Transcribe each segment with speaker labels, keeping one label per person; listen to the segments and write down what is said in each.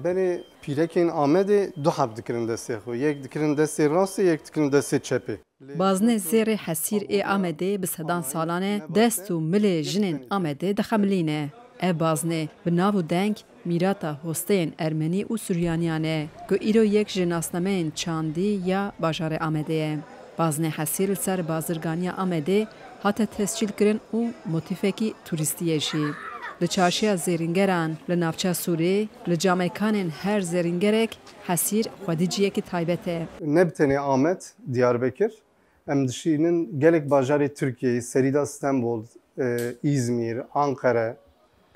Speaker 1: Beni Pîrekên Amedê du heb dikirin destê xwe. Yek dikirin destê rastê, yek dikirin destê çepê.
Speaker 2: Baznê zêrê hesîr ê Amedê bi sedan salan e dest û milê jinên Amedê dixemilîne. Ev baznê bi nav û deng mîrata hosteyên Ermenî û Suryaniyan e ku îro yek ji nasnameyên çandî ya bajarê Amedê ye. Baznê hesîr li ser bazirganiya Amedê hate tescîl kirin û motîfekî turîstî ye jî. Li çarşiya zêrîngeran li navçeya Sûriyê li camekanên her zêrîngerek hesîr xwedîciyekî taybet e.
Speaker 1: Ne bi tenê Amed, Diyarbekir, em dişînin gelek bajarê Tirkiyeyê, Serîda Stenbol, İzmir, Ankara.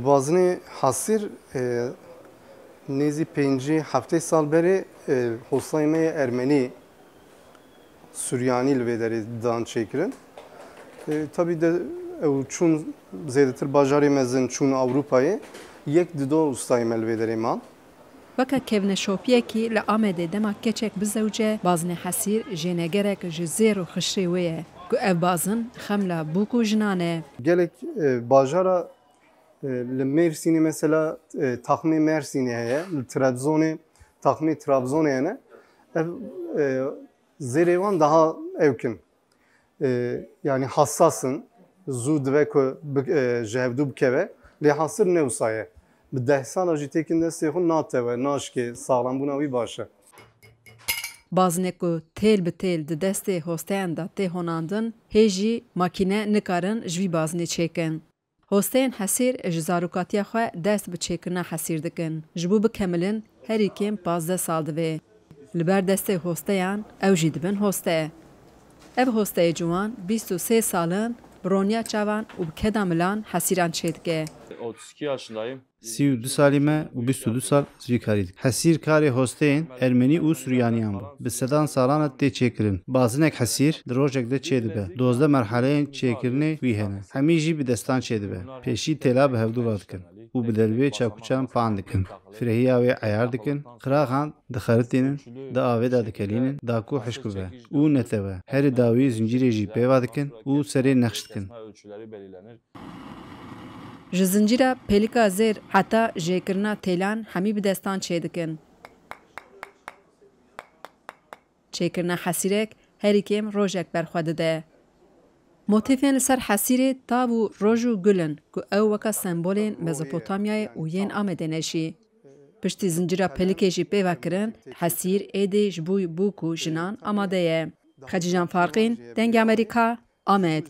Speaker 1: Baznê hesîr nêzî pêncî heftê sal berê hostayê me yê Ermenî, Suryanî li vê derê dan çêkirin. Tabii de ew çûn zêdetir bajarê mezin çûn Ewropayê, yek di do ustayê me li vê derê man.
Speaker 2: Weke kevneşopiyekî li Amedê dema keçek bizewce baznê hesîr jênegerek ji zêr û xişrê wê ye ku ev bazin xemla bûk û jinan e.
Speaker 1: Gelek bajara li Mêrsînê mesela taxmê Mêrsînê heye, li Trabzonê taxmê Trabzonê hene. Ev zêrê wan daha evkin. Yani hassasın, zû dibe ku ji hevdû bikeve, lê hasir ne wisa ye. Bi 10 sala jî têkin destê xwe nateve, naşkê, saxlambûna wî baş e.
Speaker 2: Baznê ku têl bi têl di destê hosteyan da tê honandin, hê jî makîne nikarin ji vî baznê çêkin. Hosteyên hesîr ji zarokatiya xwe dest bi çêkirina hesîr dikin. Ji bo bikemilin herî kêm 15 sal divê. Li ber destê hosteyan ew jî dibin hoste. Ev hosteyê ciwan 23 salin bi roniya çavan û bi keda milan hesîran çê dike.
Speaker 3: 32 yaşındayım.
Speaker 4: 32 salî me û 22 sal zivî karî dikim. Hesîr karê hosteyên Ermenî û Suryaniyan bû. Bi sedan salan e tê çêkirin. Bazinek hesîr di rojek de çê dibe. 12 merheleyên çêkirinê wî hene. Hemî jî bi destan çê dibe. Pêşî têla bi hevdû dikin û bi dervê çavkûçan pan dikin. Firehîya wê eyar dikin. Qiraxan dixeritînin, di avê da dikelînin, da ku hişk bibe û neteve. Herî dawî zincîrê jî pêva dikin û serê nexş dikin.
Speaker 2: Ji zincîra pêlika zêr heta jêkirina têlan hemî bi destan çê dikin. Çêkirina hesîrek herî kêm rojek berxwe dide. Motifên li ser hesîrê tav û roj û gul in ku ew weka sembolên Mezopotamyayê û yên Amedê ne jî. Piştî zincîra pêlikê jî pêva kirin, hesîr êdî ji bo bûk û jinan amade ye. Xecîjan Farqîn, Dengê Amerîka, Amed.